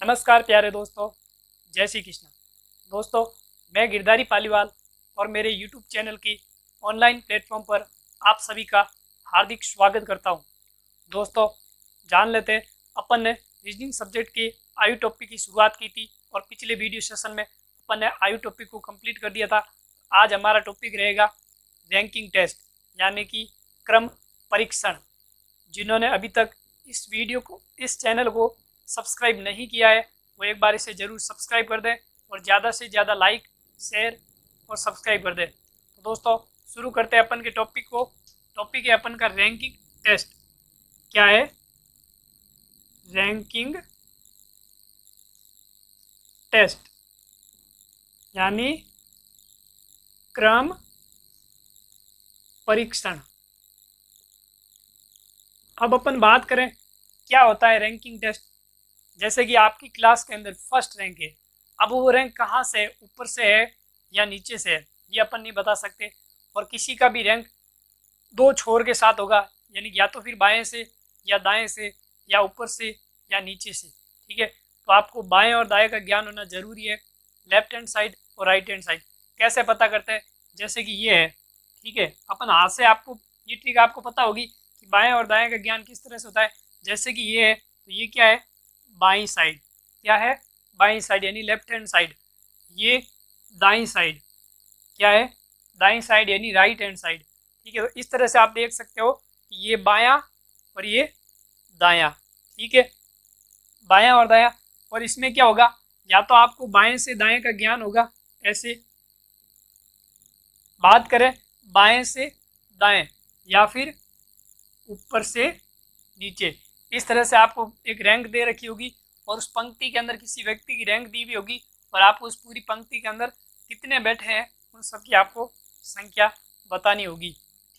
नमस्कार प्यारे दोस्तों, जय श्री कृष्ण। दोस्तों, मैं गिरधारी पालीवाल और मेरे YouTube चैनल की ऑनलाइन प्लेटफॉर्म पर आप सभी का हार्दिक स्वागत करता हूं। दोस्तों, जान लेते हैं, अपन ने रीजनिंग सब्जेक्ट के आयु टॉपिक की शुरुआत की थी और पिछले वीडियो सेशन में अपन ने आयु टॉपिक को कंप्लीट कर दिया था। आज हमारा टॉपिक रहेगा रैंकिंग टेस्ट, यानी कि क्रम परीक्षण। जिन्होंने अभी तक इस चैनल को सब्सक्राइब नहीं किया है, वो एक बार इसे ज़रूर सब्सक्राइब कर दें और ज़्यादा से ज़्यादा लाइक, शेयर और सब्सक्राइब कर दें। तो दोस्तों, शुरू करते हैं अपन के टॉपिक को। टॉपिक है अपन का रैंकिंग टेस्ट। क्या है? रैंकिंग टेस्ट यानी क्रम परीक्षण। अब अपन बात करें क्या होता है रैंकिंग टेस्ट। जैसे कि आपकी क्लास के अंदर फर्स्ट रैंक है, अब वो रैंक कहाँ से है, ऊपर से है या नीचे से है, ये अपन नहीं बता सकते। और किसी का भी रैंक दो छोर के साथ होगा, यानी या तो फिर बाएं से या दाएं से या ऊपर से या नीचे से। ठीक है, तो आपको बाएं और दाएं का ज्ञान होना जरूरी है, लेफ्ट हैंड साइड और राइट हैंड साइड। कैसे पता करते हैं? जैसे कि ये है, ठीक है, अपन हाथ से आपको ये ट्रिक आपको पता होगी कि बाएं और दाएं का ज्ञान किस तरह से होता है। जैसे कि ये है, तो ये क्या है? बाईं साइड। क्या है? बाईं साइड यानी लेफ्ट हैंड साइड। ये दाईं साइड। क्या है? दाईं साइड यानी राइट हैंड साइड। ठीक है, तो इस तरह से आप देख सकते हो कि ये बायां और ये दायां। ठीक है, बायां और दायां। और इसमें क्या होगा, या तो आपको बाएं से दाएं का ज्ञान होगा, ऐसे बात करें बाएं से दाएं, या फिर ऊपर से नीचे। इस तरह से आपको एक रैंक दे रखी होगी और उस पंक्ति के अंदर किसी व्यक्ति की रैंक दी हुई होगी और आपको उस पूरी पंक्ति के अंदर कितने बैठे हैं उन सब की आपको संख्या बतानी होगी।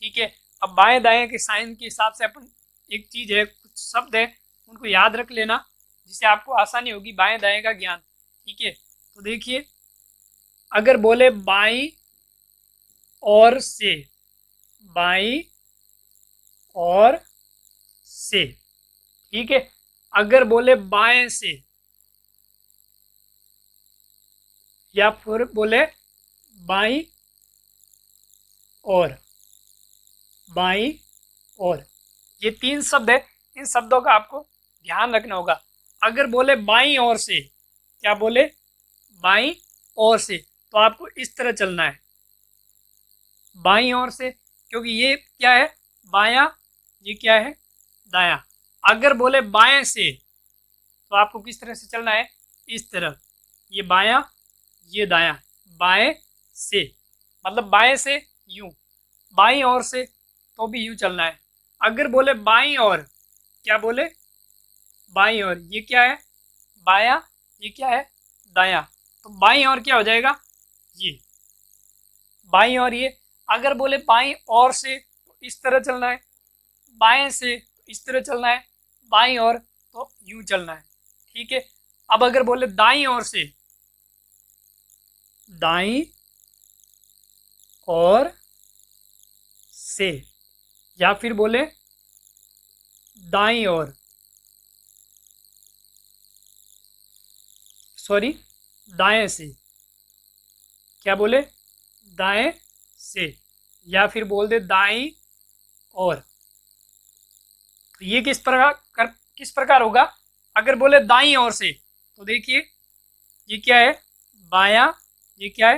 ठीक है, अब बाएं दाएं के साइन के हिसाब से अपन एक चीज है, कुछ शब्द है, उनको याद रख लेना जिससे आपको आसानी होगी बाएं दाएं का ज्ञान। ठीक है, तो देखिए, अगर बोले बाई और से, बाई और से, ठीक है, अगर बोले बाएं से या फिर बोले बाई और, बाई और, ये तीन शब्द है, इन शब्दों का आपको ध्यान रखना होगा। अगर बोले बाई और से, क्या बोले? बाई और से, तो आपको इस तरह चलना है, बाई और से, क्योंकि ये क्या है? बायां, ये क्या है? दायां। अगर बोले बाएं से, तो आपको किस तरह से चलना है? इस तरह, ये बायां, ये दायां। बाएं से मतलब बाएं से यूं, बाईं ओर से तो भी यूं चलना है। अगर बोले बाईं ओर, क्या बोले? बाईं ओर, ये क्या है? बायां, ये क्या है? दायां। तो बाईं ओर क्या हो जाएगा? ये बाईं ओर ये। अगर बोले बाईं ओर से, तो इस तरह चलना है, बाएं से तो इस तरह चलना है, बाईं ओर तो यूं चलना है। ठीक है, अब अगर बोले दाईं ओर से, दाईं ओर से, या फिर बोले दाईं ओर, सॉरी, दाएं से, क्या बोले? दाएं से, या फिर बोल दे दाईं ओर। तो ये किस प्रकार होगा? अगर बोले दाईं ओर से, तो देखिए ये क्या है? बायां, ये क्या है?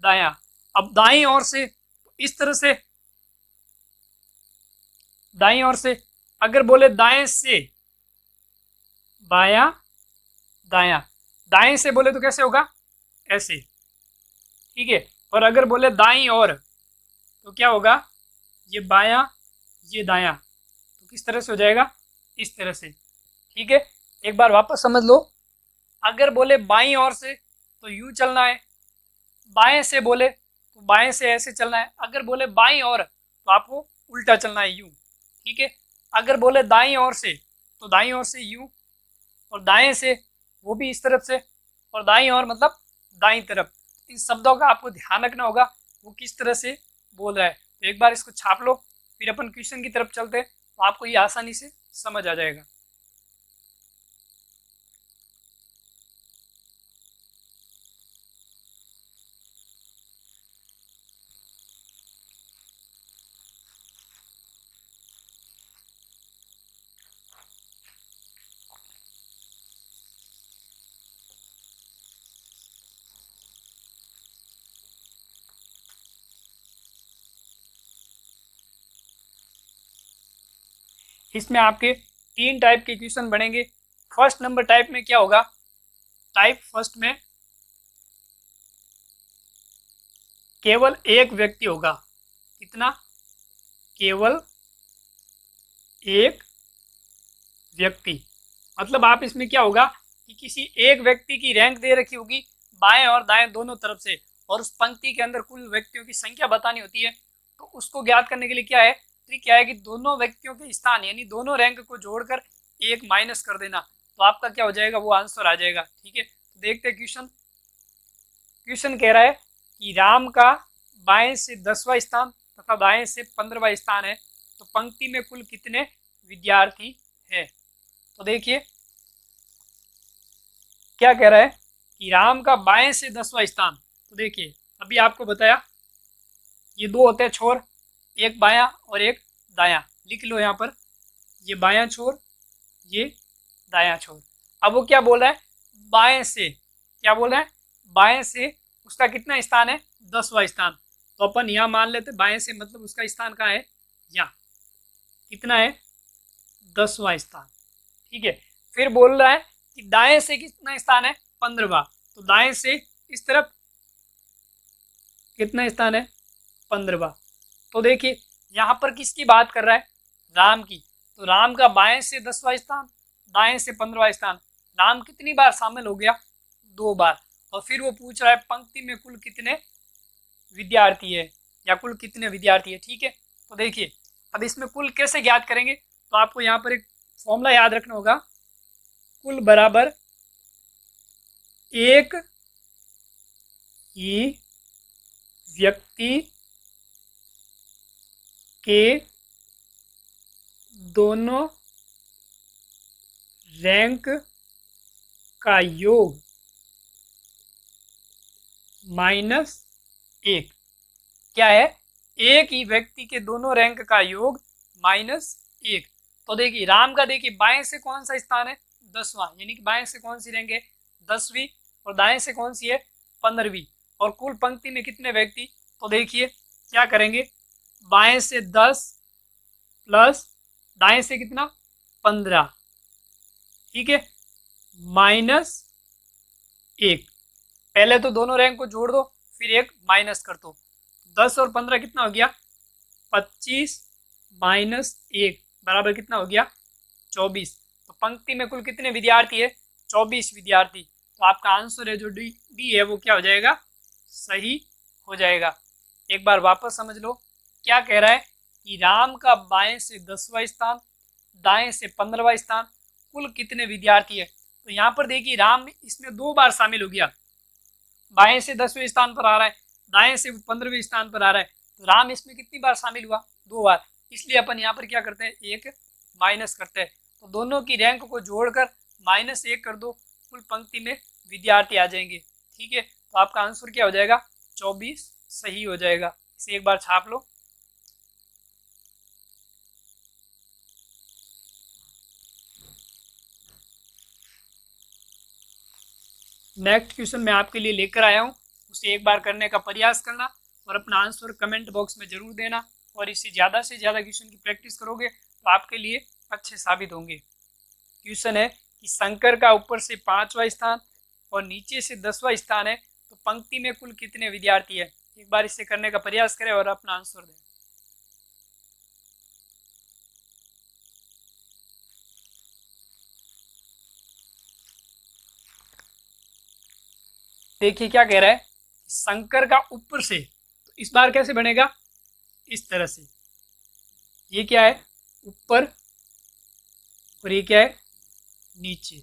दायां। अब दाईं ओर से तो इस तरह से, दाईं ओर से। अगर बोले दाएं से, बायां, दायां। दाएं से बोले तो कैसे होगा? ऐसे। ठीक है, और अगर बोले दाईं ओर, तो क्या होगा? ये बायां, ये दायां। तो किस तरह से हो जाएगा? इस तरह से। ठीक है, एक बार वापस समझ लो। अगर बोले बाईं ओर से, तो यूं चलना है, बाएं से बोले तो बाएं से ऐसे चलना है। अगर बोले बाईं ओर, तो आपको उल्टा चलना है, यूं। ठीक है, अगर बोले दाईं ओर से, तो दाईं ओर से यूं, और दाएं से वो भी इस तरफ से, और दाईं ओर मतलब दाईं तरफ। इन शब्दों का आपको ध्यान रखना होगा वो किस तरह से बोल रहा है। तो एक बार इसको छाप लो, फिर अपन क्वेश्चन की तरफ चलते हैं, तो आपको ये आसानी से समझ आ जाएगा। इसमें आपके 3 टाइप के क्वेश्चन बनेंगे। फर्स्ट नंबर टाइप में क्या होगा, टाइप फर्स्ट में केवल एक व्यक्ति होगा। कितना? केवल एक व्यक्ति। मतलब आप इसमें क्या होगा कि किसी एक व्यक्ति की रैंक दे रखी होगी बाएं और दाएं दोनों तरफ से, और उस पंक्ति के अंदर कुल व्यक्तियों की संख्या बतानी होती है। तो उसको ज्ञात करने के लिए क्या है, ट्रिक क्या है कि दोनों व्यक्तियों के स्थान यानी दोनों रैंक को जोड़कर एक माइनस कर देना, तो आपका क्या हो जाएगा, वो आंसर आ जाएगा। ठीक है, तो देखते हैं क्वेश्चन। क्वेश्चन कह रहा है कि राम का बाएं से 10वां स्थान तथा दाएं से 15वां स्थान है, तो पंक्ति में कुल कितने विद्यार्थी है। तो देखिए क्या कह रहा है कि राम का बाएं से 10वां स्थान। तो देखिए अभी आपको बताया ये दो होते हैं छोर, एक बायां और एक दायां। लिख लो यहाँ पर, ये बायां छोर, ये दायां छोर। अब वो क्या बोल रहा है, बाएं से, क्या बोल रहा है, बाएं से उसका कितना स्थान है, 10वां स्थान। तो अपन यहाँ मान लेते बाएं से मतलब उसका स्थान कहाँ है, यहाँ। कितना है, 10वां स्थान। ठीक है, फिर बोल रहा है कि दाएं से कितना स्थान है, 15वां। तो दाएं से इस तरफ कितना स्थान है, 15वां। तो देखिए यहाँ पर किसकी बात कर रहा है, राम की। तो राम का बाएं से 10वां स्थान, दाएं से 15वां स्थान। राम कितनी बार शामिल हो गया, 2 बार। और फिर वो पूछ रहा है पंक्ति में कुल कितने विद्यार्थी है, या कुल कितने विद्यार्थी है। ठीक है, तो देखिए अब इसमें कुल कैसे ज्ञात करेंगे, तो आपको यहाँ पर एक फॉर्मूला याद रखना होगा। कुल बराबर एक ही व्यक्ति के दोनों रैंक का योग माइनस 1। क्या है, एक ही व्यक्ति के दोनों रैंक का योग माइनस 1। तो देखिए राम का देखिए बाएं से कौन सा स्थान है, 10वां, यानी कि बाएं से कौन सी रैंक है, 10वीं, और दाएं से कौन सी है, 15वीं। और कुल पंक्ति में कितने व्यक्ति, तो देखिए क्या करेंगे, बाएं से 10 प्लस दाएं से कितना, 15, ठीक है, माइनस 1। पहले तो दोनों रैंक को जोड़ दो, फिर एक माइनस कर दो। 10 और 15 कितना हो गया, 25 माइनस 1 बराबर कितना हो गया, 24। तो पंक्ति में कुल कितने विद्यार्थी है, 24 विद्यार्थी। तो आपका आंसर है जो डी है वो क्या हो जाएगा, सही हो जाएगा। एक बार वापस समझ लो, क्या कह रहा है कि राम का बाएं से 10वां स्थान, दाएं से 15वां स्थान, कुल कितने विद्यार्थी है। तो यहाँ पर देखिए राम इसमें 2 बार शामिल हो गया, बाएं से 10वें स्थान पर आ रहा है, दाएं से 15वें स्थान पर आ रहा है। तो राम इसमें कितनी बार शामिल हुआ, 2 बार। इसलिए अपन यहाँ पर क्या करते हैं, एक माइनस करते हैं। तो दोनों की रैंक को जोड़कर -1 कर दो, कुल पंक्ति में विद्यार्थी आ जाएंगे। ठीक है, तो आपका आंसर क्या हो जाएगा, 24 सही हो जाएगा। इसे एक बार छाप लो। नेक्स्ट क्वेश्चन मैं आपके लिए लेकर आया हूँ, उसे एक बार करने का प्रयास करना और अपना आंसर कमेंट बॉक्स में जरूर देना। और इससे ज़्यादा से ज़्यादा क्वेश्चन की प्रैक्टिस करोगे तो आपके लिए अच्छे साबित होंगे। क्वेश्चन है कि शंकर का ऊपर से 5वां स्थान और नीचे से 10वां स्थान है, तो पंक्ति में कुल कितने विद्यार्थी है। एक बार इसे करने का प्रयास करें और अपना आंसर दें। देखिए क्या कह रहा है, शंकर का ऊपर से, तो इस बार कैसे बनेगा, इस तरह से। ये क्या है, ऊपर, और ये क्या है, नीचे।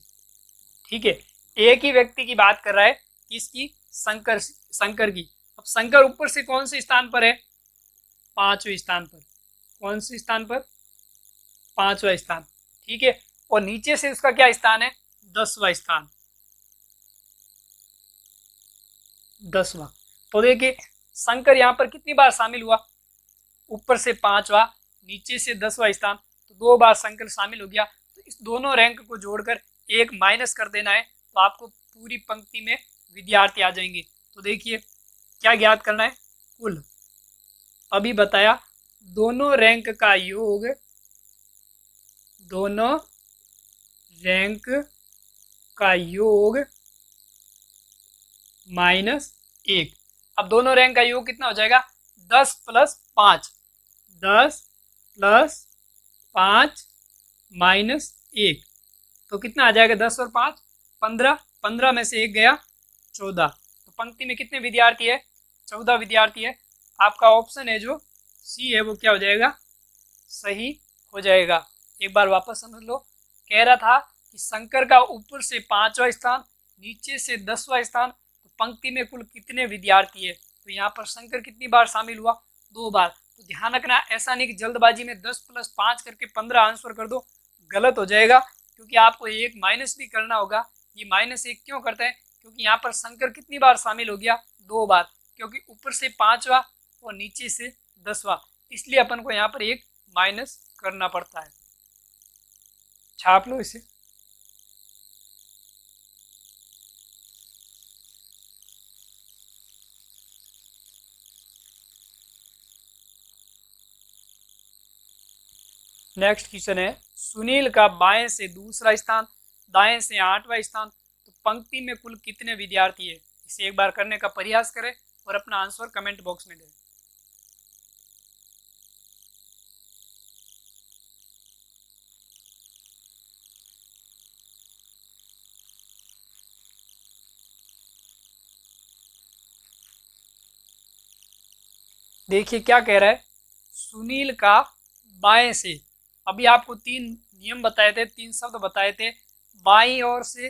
ठीक है, एक ही व्यक्ति की बात कर रहा है, किसकी, शंकर की। अब शंकर ऊपर से कौन से स्थान पर है, 5वें स्थान पर। कौन से स्थान पर, 5वां स्थान। ठीक है, और नीचे से उसका क्या स्थान है, 10वां स्थान, 10वां। तो देखिए शंकर यहाँ पर कितनी बार शामिल हुआ, ऊपर से 5वां, नीचे से 10वां स्थान, तो 2 बार शंकर शामिल हो गया। तो इस दोनों रैंक को जोड़कर एक माइनस कर देना है, तो आपको पूरी पंक्ति में विद्यार्थी आ जाएंगे। तो देखिए क्या ज्ञात करना है, कुल, अभी बताया, दोनों रैंक का योग दोनों रैंक का योग -1। अब दोनों रैंक का योग कितना हो जाएगा? 10 + 5, 10 + 5 -1, तो कितना आ जाएगा? 10 और 5 15, 15 में से 1 गया 14। तो पंक्ति में कितने विद्यार्थी है? 14 विद्यार्थी है। आपका ऑप्शन है जो सी है वो क्या हो जाएगा? सही हो जाएगा। एक बार वापस समझ लो। कह रहा था कि शंकर का ऊपर से 5वां स्थान, नीचे से 10वां स्थान, तो पंक्ति में कुल कितने विद्यार्थी है? तो यहाँ पर शंकर कितनी बार शामिल हुआ? 2 बार। तो ध्यान रखना, ऐसा नहीं कि जल्दबाजी में 10 + 5 करके 15 आंसर कर दो, गलत हो जाएगा, क्योंकि आपको एक माइनस भी करना होगा। ये -1 क्यों करते हैं? क्योंकि यहाँ पर शंकर कितनी बार शामिल हो गया? 2 बार, क्योंकि ऊपर से 5वां और नीचे से 10वां, इसलिए अपन को यहाँ पर एक माइनस करना पड़ता है। छाप लो इसे। नेक्स्ट क्वेश्चन है, सुनील का बाएं से दूसरा स्थान, दाएं से 8वां स्थान, तो पंक्ति में कुल कितने विद्यार्थी है? इसे एक बार करने का प्रयास करें और अपना आंसर कमेंट बॉक्स में दें। देखिए क्या कह रहा है, सुनील का बाएं से, अभी आपको 3 नियम बताए थे, 3 शब्द बताए थे, बाईं ओर से,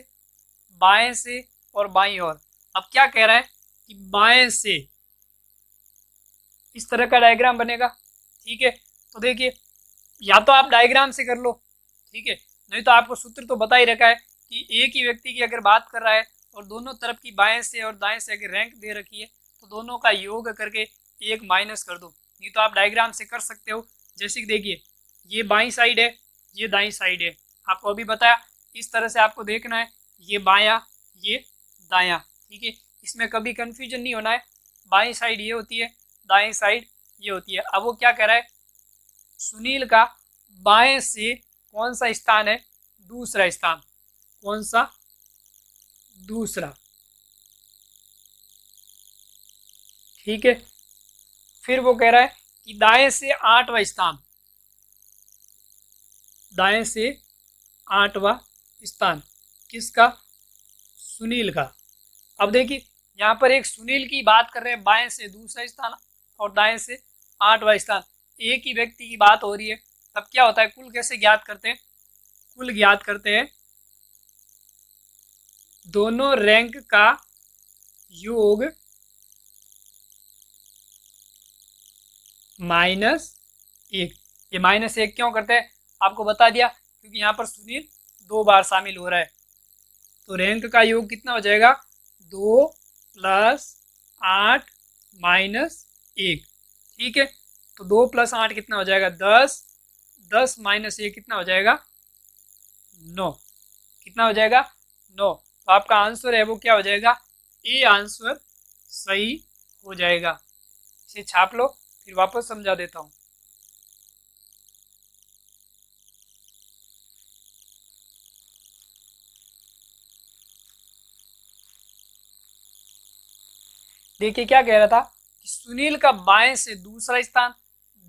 बाएं से और बाईं ओर। अब क्या कह रहा है कि बाएं से, इस तरह का डायग्राम बनेगा, ठीक है। तो देखिए, या तो आप डायग्राम से कर लो, ठीक है, नहीं तो आपको सूत्र तो बता ही रखा है कि एक ही व्यक्ति की अगर बात कर रहा है और दोनों तरफ की बाएं से और दाएं से अगर रैंक दे रखी है, तो दोनों का योग करके एक माइनस कर दो। नहीं तो आप डायग्राम से कर सकते हो। जैसे कि देखिए, ये बाईं साइड है, ये दाईं साइड है, आपको अभी बताया, इस तरह से आपको देखना है, ये बायां, ये दायां, ठीक है। इसमें कभी कंफ्यूजन नहीं होना है, बाईं साइड ये होती है, दाएं साइड ये होती है। अब वो क्या कह रहा है, सुनील का बाएं से कौन सा स्थान है? दूसरा स्थान। कौन सा? दूसरा, ठीक है। फिर वो कह रहा है कि दाएं से 8वां स्थान, दाएं से 8वां स्थान किसका? सुनील का। अब देखिए, यहाँ पर एक सुनील की बात कर रहे हैं, बाएं से दूसरा स्थान और दाएं से 8वां स्थान, एक ही व्यक्ति की बात हो रही है। तब क्या होता है, कुल कैसे ज्ञात करते हैं? कुल ज्ञात करते हैं दोनों रैंक का योग -1। ये -1 क्यों करते हैं? आपको बता दिया, क्योंकि यहाँ पर सुनील 2 बार शामिल हो रहा है। तो रैंक का योग कितना हो जाएगा? 2 + 8 -1, ठीक है। तो 2 + 8 कितना हो जाएगा? 10, 10 - 1 कितना हो जाएगा? 9। कितना हो जाएगा? 9। तो आपका आंसर है वो क्या हो जाएगा? ए आंसर सही हो जाएगा। इसे छाप लो, फिर वापस समझा देता हूँ। देखिए क्या कह रहा था कि सुनील का बाएं से दूसरा स्थान,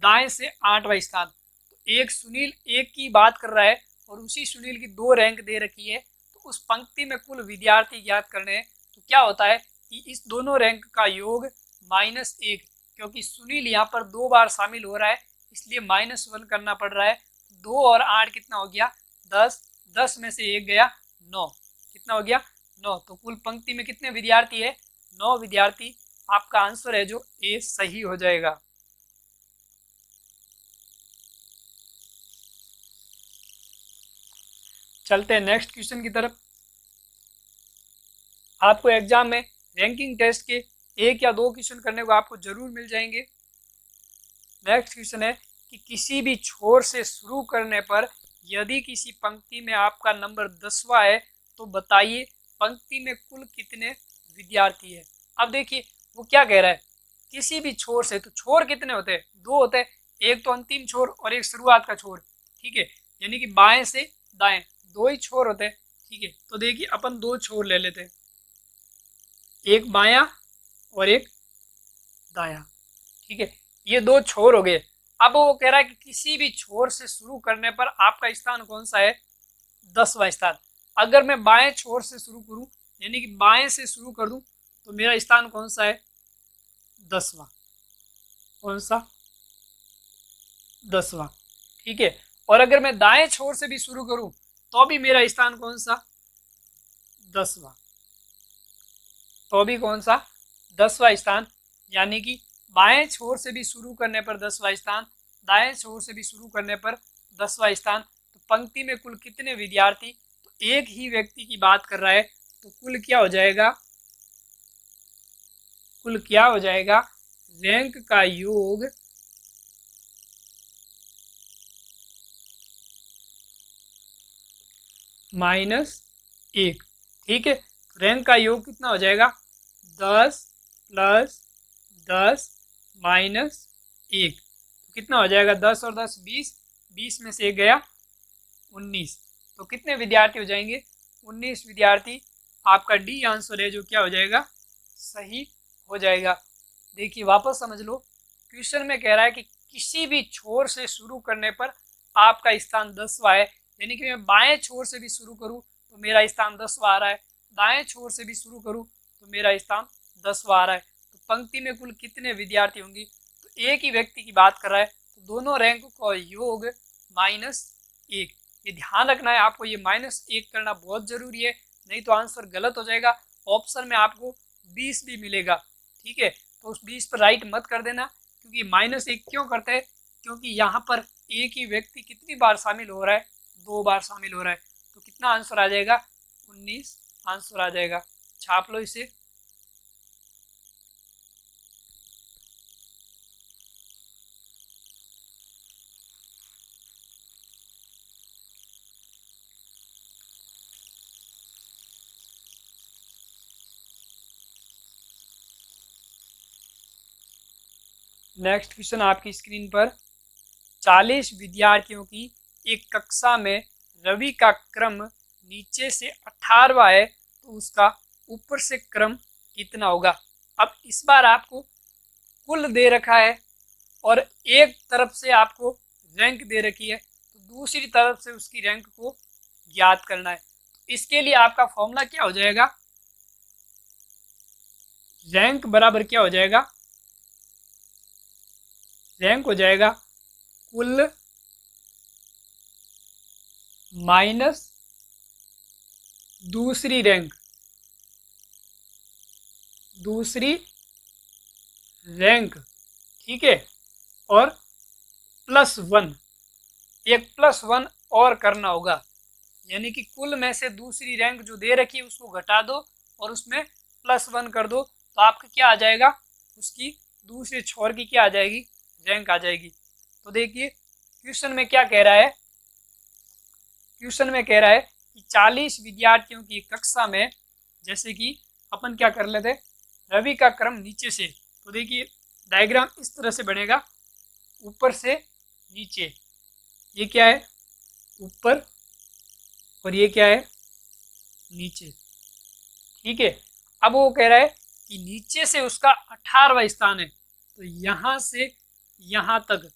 दाएं से 8वां स्थान। तो एक सुनील एक की बात कर रहा है और उसी सुनील की 2 रैंक दे रखी है, तो उस पंक्ति में कुल विद्यार्थी ज्ञात करने हैं। तो क्या होता है कि इस दोनों रैंक का योग -1, क्योंकि सुनील यहाँ पर 2 बार शामिल हो रहा है, इसलिए -1 करना पड़ रहा है। 2 और 8 कितना हो गया? 10, 10 में से 1 गया 9। कितना हो गया? 9। तो कुल पंक्ति में कितने विद्यार्थी है? 9 विद्यार्थी। आपका आंसर है जो ए सही हो जाएगा। चलते हैं नेक्स्ट क्वेश्चन की तरफ। आपको एग्जाम में रैंकिंग टेस्ट के 1 या 2 क्वेश्चन करने को आपको जरूर मिल जाएंगे। नेक्स्ट क्वेश्चन है कि किसी भी छोर से शुरू करने पर यदि किसी पंक्ति में आपका नंबर 10वां है, तो बताइए पंक्ति में कुल कितने विद्यार्थी है। अब देखिए वो क्या कह रहा है, किसी भी छोर से, तो छोर कितने होते हैं? 2 होते हैं, एक तो अंतिम छोर और एक शुरुआत का छोर, ठीक है। यानी कि बाएं से दाएं, दो ही छोर होते हैं। ठीक है, तो देखिए अपन दो छोर ले लेते हैं, एक बायां और एक दायां। ठीक है, ये दो छोर हो गए। अब वो कह रहा है कि किसी भी छोर से शुरू करने पर आपका स्थान कौन सा है, 10वां स्थान। अगर मैं बाएं छोर से शुरू करूं, यानी कि बाएं से शुरू कर दूं, तो मेरा स्थान कौन सा है, 10वां। कौन सा, 10वां। ठीक है, और अगर मैं दाएं छोर से भी शुरू करूं तो भी मेरा स्थान कौन सा, 10वां। तो भी कौन सा, 10वां स्थान। यानी कि बाएं छोर से भी शुरू करने पर 10वां स्थान, दाएं छोर से भी शुरू करने पर 10वां स्थान। तो पंक्ति में कुल कितने विद्यार्थी, तो एक ही व्यक्ति की बात कर रहा है, तो कुल क्या हो जाएगा, कुल क्या हो जाएगा, रैंक का योग -1। ठीक है, रैंक का योग कितना हो जाएगा, 10 + 10 -1। कितना हो जाएगा, 10 और 10 20, 20 में से एक गया 19। तो कितने विद्यार्थी हो जाएंगे, 19 विद्यार्थी। आपका डी आंसर है जो क्या हो जाएगा, सही हो जाएगा। देखिए वापस समझ लो, क्वेश्चन में कह रहा है कि किसी भी छोर से शुरू करने पर आपका स्थान 10वां है। यानी कि मैं बाएं छोर से भी शुरू करूं तो मेरा स्थान 10वां आ रहा है, दाएं छोर से भी शुरू करूं तो मेरा स्थान 10वां आ रहा है। तो पंक्ति में कुल कितने विद्यार्थी होंगे, तो एक ही व्यक्ति की बात कर रहा है, तो दोनों रैंक का योग -1। ये ध्यान रखना है आपको, ये -1 करना बहुत जरूरी है, नहीं तो आंसर गलत हो जाएगा। ऑप्शन में आपको 20 भी मिलेगा। ठीक है, तो उस 20 पर राइट मत कर देना, क्योंकि -1 क्यों करते हैं, क्योंकि यहाँ पर एक ही व्यक्ति कितनी बार शामिल हो रहा है, 2 बार शामिल हो रहा है। तो कितना आंसर आ जाएगा, 19 आंसर आ जाएगा। छाप लो इसे। नेक्स्ट क्वेश्चन आपकी स्क्रीन पर, 40 विद्यार्थियों की एक कक्षा में रवि का क्रम नीचे से 18वां है, तो उसका ऊपर से क्रम कितना होगा। अब इस बार आपको कुल दे रखा है और एक तरफ से आपको रैंक दे रखी है, तो दूसरी तरफ से उसकी रैंक को ज्ञात करना है। इसके लिए आपका फॉर्मूला क्या हो जाएगा, रैंक बराबर क्या हो जाएगा, रैंक हो जाएगा कुल माइनस दूसरी रैंक, दूसरी रैंक। ठीक है, और +1, एक +1 और करना होगा। यानी कि कुल में से दूसरी रैंक जो दे रखी है उसको घटा दो और उसमें +1 कर दो, तो आपका क्या आ जाएगा, उसकी दूसरे छोर की क्या आ जाएगी, रैंक आ जाएगी। तो देखिए क्वेश्चन में क्या कह रहा है, क्वेश्चन में कह रहा है कि 40 विद्यार्थियों की कक्षा में, जैसे कि अपन क्या कर लेते, रवि का क्रम नीचे से, तो देखिए डायग्राम इस तरह से बनेगा, ऊपर से नीचे, ये क्या है, ऊपर, और ये क्या है, नीचे। ठीक है, अब वो कह रहा है कि नीचे से उसका 18वां स्थान है, तो यहां से यहां तक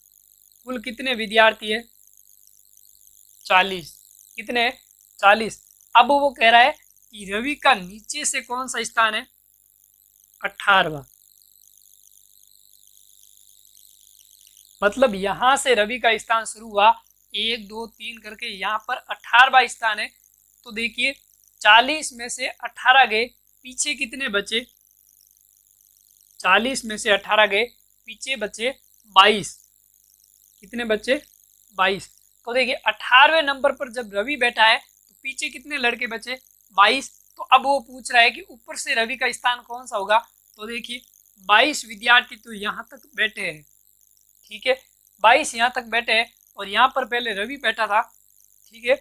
कुल कितने विद्यार्थी है, 40। कितने, 40। अब वो कह रहा है कि रवि का नीचे से कौन सा स्थान है, 18वां। मतलब यहां से रवि का स्थान शुरू हुआ, 1 2 3 करके यहाँ पर 18वां स्थान है। तो देखिए 40 में से 18 गए, पीछे कितने बचे, 40 में से 18 गए, पीछे बचे 22। कितने बचे, 22। तो देखिए 18वें नंबर पर जब रवि बैठा है तो पीछे कितने लड़के बचे, 22। तो अब वो पूछ रहा है कि ऊपर से रवि का स्थान कौन सा होगा। तो देखिए 22 विद्यार्थी तो यहाँ तक बैठे हैं। ठीक है, 22 यहाँ तक बैठे हैं और यहाँ पर पहले रवि बैठा था। ठीक है,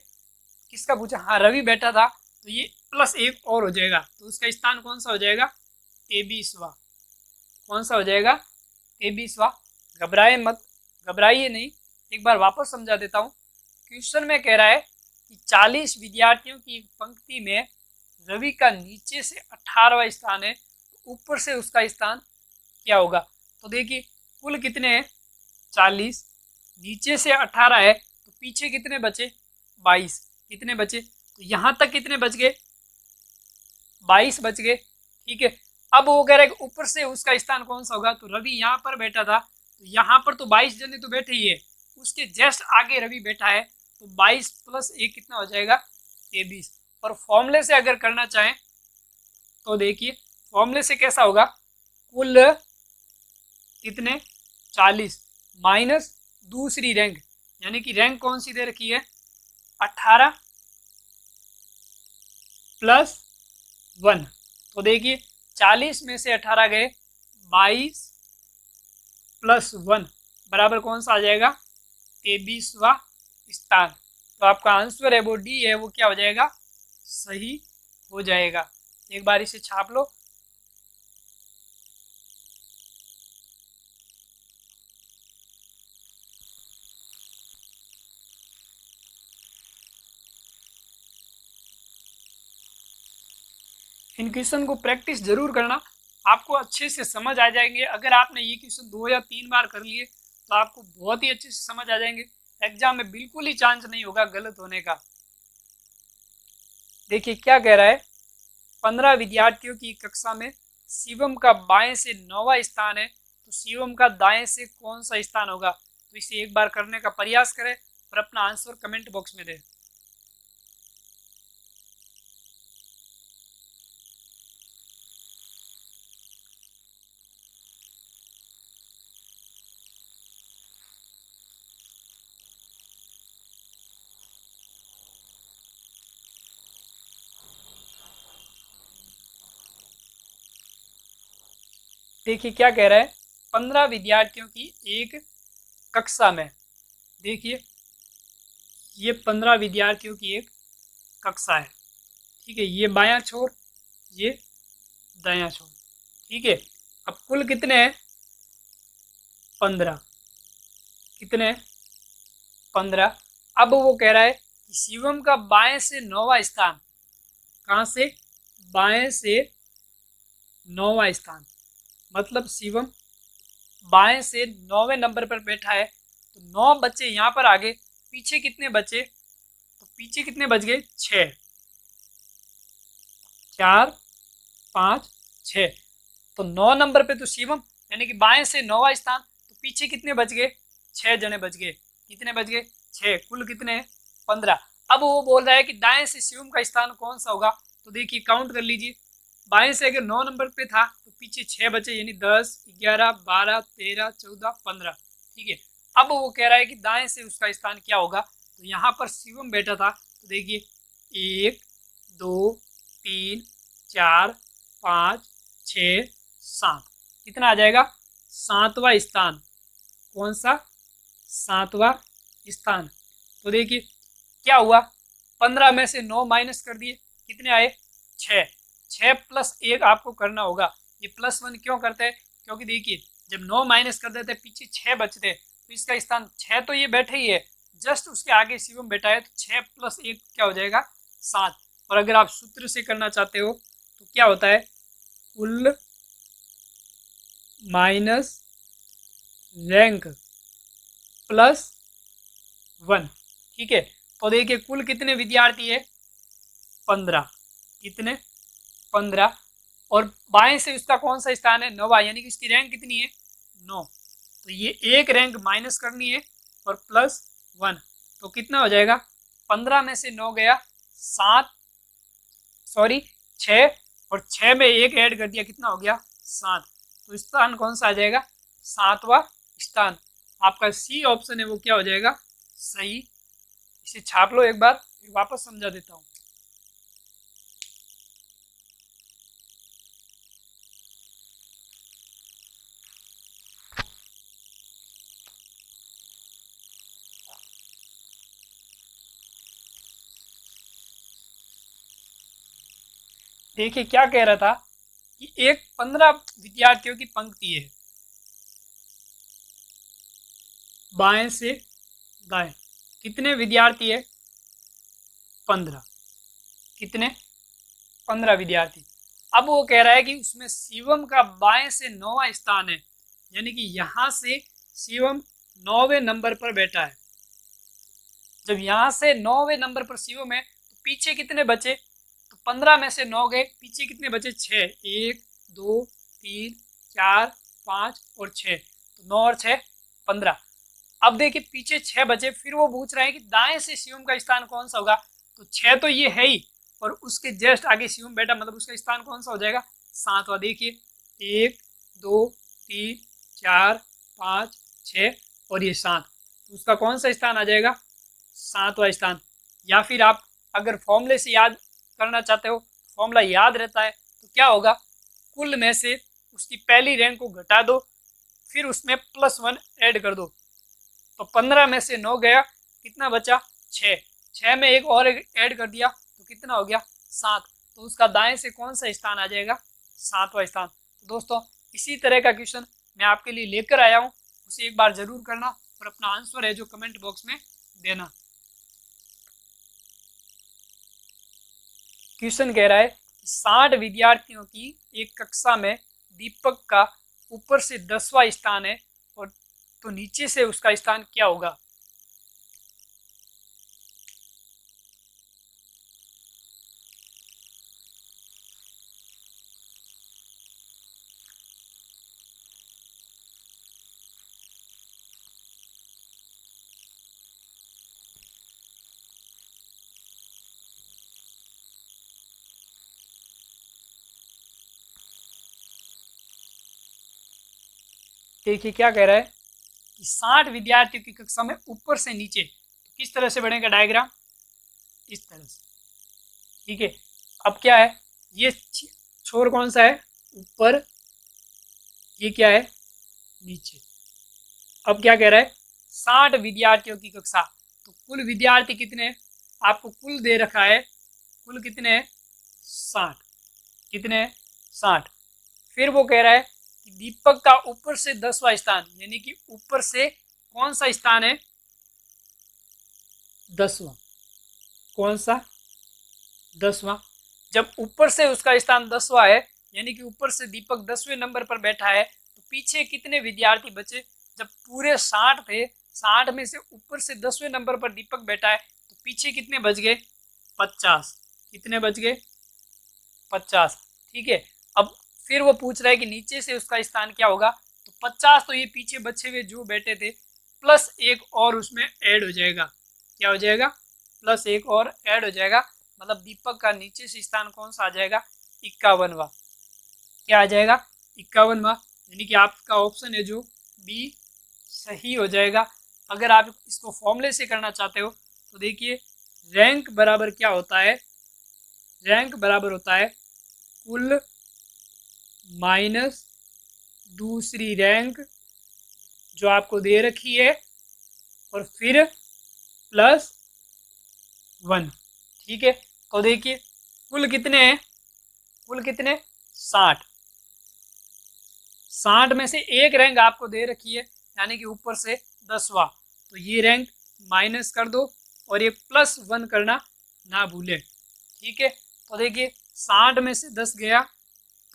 किसका पूछा, हाँ रवि बैठा था, तो ये +1 और हो जाएगा, तो उसका स्थान कौन सा हो जाएगा, 23वां। कौन सा हो जाएगा, 23वां। घबराए मत, घबराइए नहीं, एक बार वापस समझा देता हूँ। क्वेश्चन में कह रहा है कि 40 विद्यार्थियों की एक पंक्ति में रवि का नीचे से 18वां स्थान है, ऊपर से उसका स्थान क्या होगा। तो देखिए कुल कितने हैं 40, नीचे से 18 है तो पीछे कितने बचे 22, कितने बचे, तो यहाँ तक कितने बच गए 22 बच गए। ठीक है, अब वो कह रहा है कि ऊपर से उसका स्थान कौन सा होगा, तो रवि यहाँ पर बैठा था, तो यहाँ पर तो 22 जने तो बैठे ही है, उसके जस्ट आगे रवि बैठा है, तो 22 प्लस 1 कितना हो जाएगा 23। और फॉर्मूले से अगर करना चाहें तो देखिए फॉर्मूले से कैसा होगा, कुल कितने 40 माइनस दूसरी रैंक, यानी कि रैंक कौन सी दे रखी है 18 प्लस 1, तो देखिए 40 में से 18 गए 22 प्लस 1 बराबर कौन सा आ जाएगा 23वां स्थान। तो आपका आंसर है वो डी है, वो क्या हो जाएगा सही हो जाएगा। एक बार इसे छाप लो। इन क्वेश्चन को प्रैक्टिस जरूर करना, आपको अच्छे से समझ आ जाएंगे। अगर आपने ये क्वेश्चन 2 या 3 बार कर लिए तो आपको बहुत ही अच्छे से समझ आ जाएंगे, एग्जाम में बिल्कुल ही चांस नहीं होगा गलत होने का। देखिए क्या कह रहा है, 15 विद्यार्थियों की कक्षा में शिवम का बाएं से 9वां स्थान है, तो शिवम का दाएं से कौन सा स्थान होगा। तो इसे एक बार करने का प्रयास करें और अपना आंसर कमेंट बॉक्स में दें। देखिए क्या कह रहा है, 15 विद्यार्थियों की एक कक्षा में, देखिए ये 15 विद्यार्थियों की एक कक्षा है। ठीक है, ये बायां छोर ये दायां छोर। ठीक है, अब कुल कितने हैं 15, कितने 15। अब वो कह रहा है कि शिवम का बाएं से 9वां स्थान, कहाँ से बाएं से 9वां स्थान, मतलब शिवम बाएं से 9वें नंबर पर बैठा है, तो 9 बच्चे यहाँ पर आगे, पीछे कितने बचे, तो पीछे कितने बच गए 6, 4 5 6, तो 9 नंबर पे तो शिवम यानी कि बाएं से 9वां स्थान, तो पीछे कितने बच गए 6 जने बच गए, कितने बच गए 6, कुल कितने 15। अब वो बोल रहा है कि दाएं से शिवम का स्थान कौन सा होगा, तो देखिए काउंट कर लीजिए, बाएं से अगर 9 नंबर पे था तो पीछे 6 बचे, यानी 10 11 12 13 14 15। ठीक है, अब वो कह रहा है कि दाएं से उसका स्थान क्या होगा, तो यहाँ पर शिवम बैठा था, तो देखिए 1 2 3 4 5 6 7, कितना आ जाएगा 7वां स्थान, कौन सा 7वां स्थान। तो देखिए क्या हुआ, 15 में से 9 माइनस कर दिए, कितने आए 6, 6 प्लस 1 आपको करना होगा। ये +1 क्यों करते हैं, क्योंकि देखिए जब 9 माइनस कर देते पीछे 6 बचते, तो इसका स्थान 6 तो ये बैठे ही है, जस्ट उसके आगे शिवम बैठा है, तो 6 प्लस 1 क्या हो जाएगा 7। और अगर आप सूत्र से करना चाहते हो तो क्या होता है, कुल माइनस रैंक +1। ठीक है, तो देखिए कुल कितने विद्यार्थी है 15, कितने 15, और बाएं से उसका कौन सा स्थान है 9वां, यानी कि इसकी रैंक कितनी है 9, तो ये एक रैंक माइनस करनी है और +1, तो कितना हो जाएगा 15 में से 9 गया 7, सॉरी 6, और 6 में 1 ऐड कर दिया, कितना हो गया 7, तो स्थान कौन सा आ जाएगा 7वां स्थान। आपका सी ऑप्शन है वो क्या हो जाएगा सही। इसे छाप लो, एक बार फिर वापस समझा देता हूँ। देखिए क्या कह रहा था कि एक 15 विद्यार्थियों की पंक्ति है, बाएं से दाएं, कितने विद्यार्थी है? 15। कितने? 15 विद्यार्थी। अब वो कह रहा है कि उसमें शिवम का बाएं से 9वां स्थान है, यानी कि यहां से शिवम 9वें नंबर पर बैठा है। जब यहां से 9वें नंबर पर शिवम है तो पीछे कितने बचे? तो 15 में से 9 गए, पीछे कितने बचे? 6। 1 2 3 4 5 और 6, तो 9 और 6 15। अब देखिए पीछे 6 बचे, फिर वो पूछ रहे हैं कि दाएं से शिवम का स्थान कौन सा होगा? तो 6 तो ये है ही, और उसके जस्ट आगे शिवम बैठा, मतलब उसका स्थान कौन सा हो जाएगा? 7वां। देखिए 1 2 3 4 5 6 और ये 7, तो उसका कौन सा स्थान आ जाएगा? 7वां स्थान। या फिर आप अगर फॉर्मूले से याद करना चाहते हो, फॉर्मूला याद रहता है, तो क्या होगा? कुल में से उसकी पहली रैंक को घटा दो, फिर उसमें +1 ऐड कर दो, तो 15 में से 9 गया, कितना बचा? 6। 6 में एक और ऐड कर दिया तो कितना हो गया? 7। तो उसका दाएं से कौन सा स्थान आ जाएगा? 7वां स्थान। तो दोस्तों इसी तरह का क्वेश्चन मैं आपके लिए लेकर आया हूँ, उसे एक बार जरूर करना और अपना आंसर है जो कमेंट बॉक्स में देना। क्वेश्चन कह रहा है 60 विद्यार्थियों की एक कक्षा में दीपक का ऊपर से 10वां स्थान है, और तो नीचे से उसका स्थान क्या होगा? देखिए क्या कह रहा है कि 60 विद्यार्थियों की कक्षा में ऊपर से नीचे, तो किस तरह से बनेगा डायग्राम? इस तरह से। ठीक है, अब क्या है, ये छोर कौन सा है? ऊपर, ये क्या है? नीचे। अब क्या कह रहा है? 60 विद्यार्थियों की कक्षा, तो कुल विद्यार्थी कितने हैं? आपको कुल दे रखा है, कुल कितने हैं? 60। कितने हैं? 60। फिर वो कह रहा है कि दीपक का ऊपर से 10वां स्थान, यानी कि ऊपर से कौन सा स्थान है? 10वां। कौन सा? 10वां। जब ऊपर से उसका स्थान 10वां है, यानी कि ऊपर से दीपक 10वें नंबर पर बैठा है, तो पीछे कितने विद्यार्थी बचे? जब पूरे 60 थे, 60 में से ऊपर से 10वें नंबर पर दीपक बैठा है, तो पीछे कितने बच गए? 50। कितने बच गए? 50। ठीक है, अब फिर वो पूछ रहा है कि नीचे से उसका स्थान क्या होगा? तो 50 तो ये पीछे बचे हुए जो बैठे थे, प्लस एक और उसमें ऐड हो जाएगा। क्या हो जाएगा? प्लस एक और ऐड हो जाएगा, मतलब दीपक का नीचे से स्थान कौन सा आ जाएगा? 51वां। क्या आ जाएगा? 51वां, यानी कि आपका ऑप्शन है जो बी सही हो जाएगा। अगर आप इसको फॉर्मूले से करना चाहते हो तो देखिए, रैंक बराबर क्या होता है? रैंक बराबर होता है कुल माइनस दूसरी रैंक जो आपको दे रखी है, और फिर +1। ठीक है, तो देखिए कुल कितने हैं? कुल कितने? 60। 60 में से एक रैंक आपको दे रखी है, यानी कि ऊपर से 10वां, तो ये रैंक माइनस कर दो और ये +1 करना ना भूले। ठीक है, तो देखिए 60 में से 10 गया,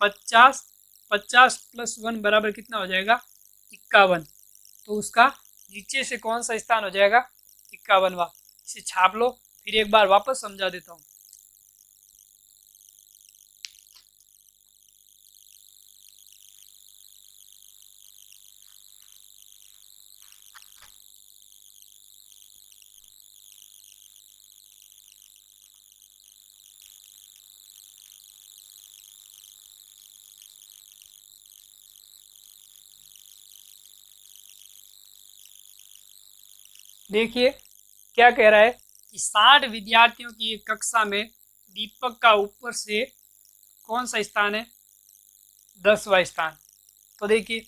50। 50 +1 बराबर कितना हो जाएगा? 51। तो उसका नीचे से कौन सा स्थान हो जाएगा? 51वां। इसे छाप लो, फिर एक बार वापस समझा देता हूँ। देखिए क्या कह रहा है कि 60 विद्यार्थियों की एक कक्षा में दीपक का ऊपर से कौन सा स्थान है? 10वां स्थान। तो देखिए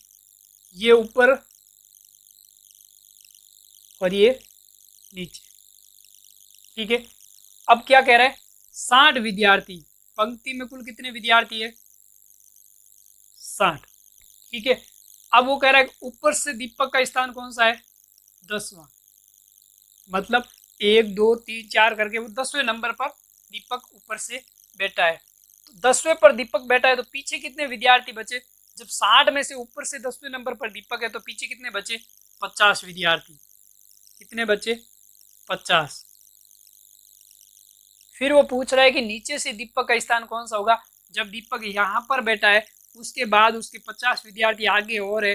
ये ऊपर और ये नीचे। ठीक है, अब क्या कह रहा है? 60 विद्यार्थी, पंक्ति में कुल कितने विद्यार्थी है? 60। ठीक है, अब वो कह रहा है ऊपर से दीपक का स्थान कौन सा है? 10वां। मतलब 1 2 3 4 करके वो 10वें नंबर पर दीपक ऊपर से बैठा है। तो 10वें पर दीपक बैठा है तो पीछे कितने विद्यार्थी बचे? जब 60 में से ऊपर से 10वें नंबर पर दीपक है तो पीछे कितने बचे? 50 विद्यार्थी। कितने बचे? 50। फिर वो पूछ रहा है कि नीचे से दीपक का स्थान कौन सा होगा? जब दीपक यहाँ पर बैठा है उसके बाद उसके 50 विद्यार्थी आगे और है,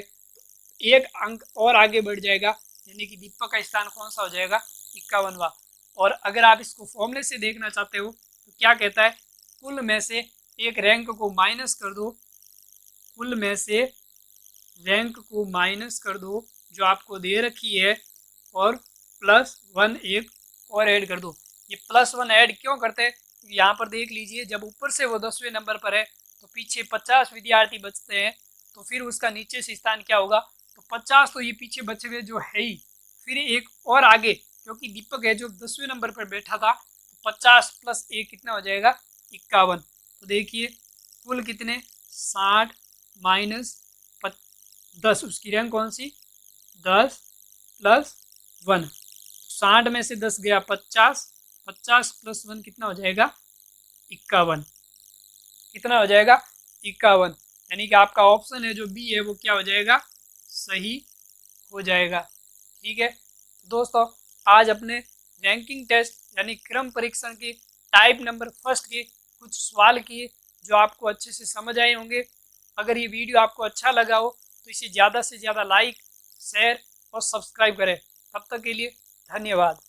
एक अंक और आगे बढ़ जाएगा, यानी कि दीपक का स्थान कौन सा हो जाएगा? 51वां। और अगर आप इसको फॉर्मूले से देखना चाहते हो तो क्या कहता है? कुल में से एक रैंक को माइनस कर दो, कुल में से रैंक को माइनस कर दो जो आपको दे रखी है, और +1 एक और ऐड कर दो। ये +1 ऐड क्यों करते हैं? यहाँ पर देख लीजिए, जब ऊपर से वो 10वें नंबर पर है तो पीछे 50 विद्यार्थी बचते हैं, तो फिर उसका नीचे से स्थान क्या होगा? तो 50 तो ये पीछे बचे हुए जो है ही, फिर एक और आगे, क्योंकि दीपक है जो 10वें नंबर पर बैठा था, तो 50 + 1 कितना हो जाएगा? 51। तो देखिए कुल कितने? 60 माइनस 10, उसकी रैंक कौन सी? 10 + 1। 60 में से 10 गया 50, 50 + 1 कितना हो जाएगा? 51। कितना हो जाएगा? 51। यानी कि आपका ऑप्शन है जो बी है वो क्या हो जाएगा? सही हो जाएगा। ठीक है दोस्तों, आज अपने रैंकिंग टेस्ट यानी क्रम परीक्षण के टाइप नंबर फर्स्ट के कुछ सवाल किए जो आपको अच्छे से समझ आए होंगे। अगर ये वीडियो आपको अच्छा लगा हो तो इसे ज़्यादा से ज़्यादा लाइक, शेयर और सब्सक्राइब करें। तब तक के लिए धन्यवाद।